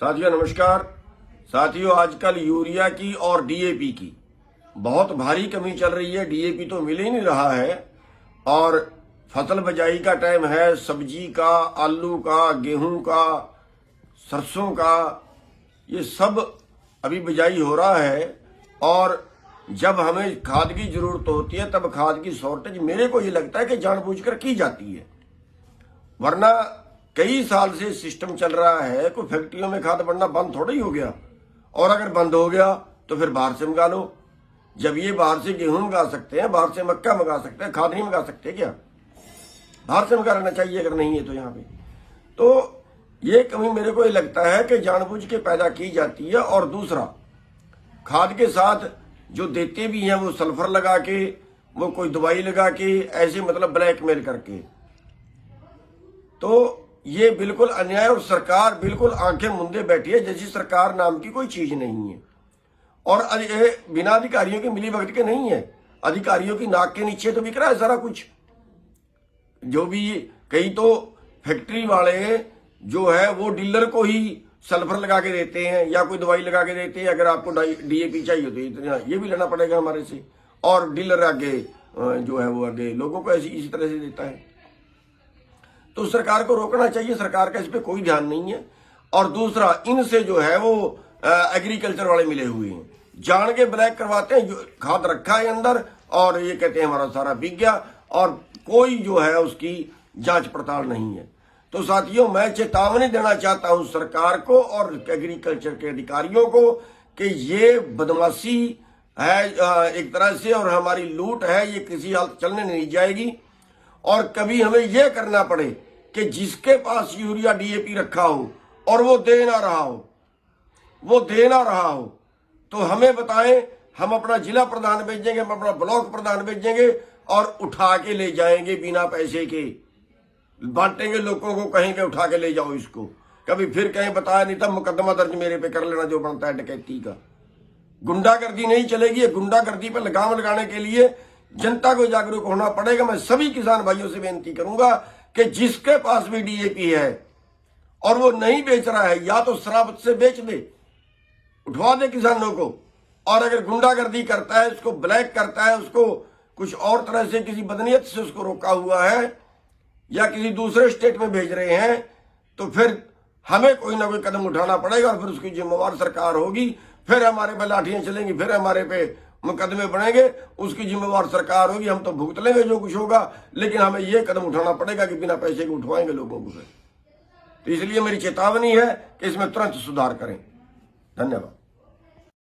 साथियों नमस्कार। साथियों आजकल यूरिया की और डीएपी की बहुत भारी कमी चल रही है। डीएपी तो मिल ही नहीं रहा है और फसल बिजाई का टाइम है। सब्जी का, आलू का, गेहूं का, सरसों का, ये सब अभी बिजाई हो रहा है और जब हमें खाद की जरूरत होती है तब खाद की शॉर्टेज मेरे को ये लगता है कि जानबूझकर की जाती है। वरना कई साल से सिस्टम चल रहा है, कोई फैक्ट्रियों में खाद बढ़ना बंद थोड़ा ही हो गया। और अगर बंद हो गया तो फिर बाहर से मंगा लो। जब ये बाहर से गेहूं मंगा सकते हैं, बाहर से मक्का मंगा सकते हैं, खाद नहीं मंगा सकते क्या? बाहर से मंगा लेना चाहिए अगर नहीं है तो। यहाँ पे तो ये कमी मेरे को ये लगता है कि जानबूझ के पैदा की जाती है। और दूसरा, खाद के साथ जो देते भी हैं वो सल्फर लगा के, वो कोई दवाई लगा के, ऐसे मतलब ब्लैकमेल करके। तो ये बिल्कुल अन्याय और सरकार बिल्कुल आंखें मूंदे बैठी है, जैसी सरकार नाम की कोई चीज नहीं है। और बिना अधिकारियों के मिली भगत के नहीं है। अधिकारियों की नाक के नीचे तो बिक रहा है सारा कुछ। जो भी कई तो फैक्ट्री वाले जो है वो डीलर को ही सल्फर लगा के देते हैं या कोई दवाई लगा के देते हैं। अगर आपको डीएपी चाहिए तो इतना ये भी लेना पड़ेगा हमारे से। और डीलर आगे जो है वो आगे लोगों को इसी तरह से देता है। तो सरकार को रोकना चाहिए। सरकार का इस पे कोई ध्यान नहीं है। और दूसरा, इनसे जो है वो एग्रीकल्चर वाले मिले हुए हैं, जान के ब्लैक करवाते हैं। खाद रखा है अंदर और ये कहते हैं हमारा सारा बिक गया और कोई जो है उसकी जांच पड़ताल नहीं है। तो साथियों, मैं चेतावनी देना चाहता हूं सरकार को और एग्रीकल्चर के अधिकारियों को कि ये बदमाशी है एक तरह से और हमारी लूट है, ये किसी हाल चलने नहीं जाएगी। और कभी हमें यह करना पड़े कि जिसके पास यूरिया डीएपी रखा हो और वो दे ना रहा हो, तो हमें बताएं। हम अपना जिला प्रधान भेजेंगे, हम अपना ब्लॉक प्रधान भेजेंगे और उठा के ले जाएंगे बिना पैसे के। बांटेंगे लोगों को, कहेंगे उठा के ले जाओ इसको। कभी फिर कहीं बताया नहीं, तब मुकदमा दर्ज मेरे पे कर लेना जो बनता है डकैती का। गुंडागर्दी नहीं चलेगी। गुंडागर्दी पर लगाम लगाने के लिए जनता को जागरूक होना पड़ेगा। मैं सभी किसान भाइयों से बेनती करूंगा कि जिसके पास भी डीएपी है और वो नहीं बेच रहा है, या तो शराब से बेच दे, उठवा दे किसानों को। और अगर गुंडागर्दी करता है, उसको ब्लैक करता है, उसको कुछ और तरह से किसी बदनीयत से उसको रोका हुआ है या किसी दूसरे स्टेट में भेज रहे हैं, तो फिर हमें कोई ना कोई कदम उठाना पड़ेगा और फिर उसकी जिम्मेवार सरकार होगी। फिर हमारे पे लाठियां चलेंगी, फिर हमारे पे मुकदमे बनेंगे, उसकी जिम्मेवार सरकार होगी। हम तो भुगत लेंगे जो कुछ होगा, लेकिन हमें यह कदम उठाना पड़ेगा कि बिना पैसे के उठवाएंगे लोगों को। तो इसलिए मेरी चेतावनी है कि इसमें तुरंत सुधार करें। धन्यवाद।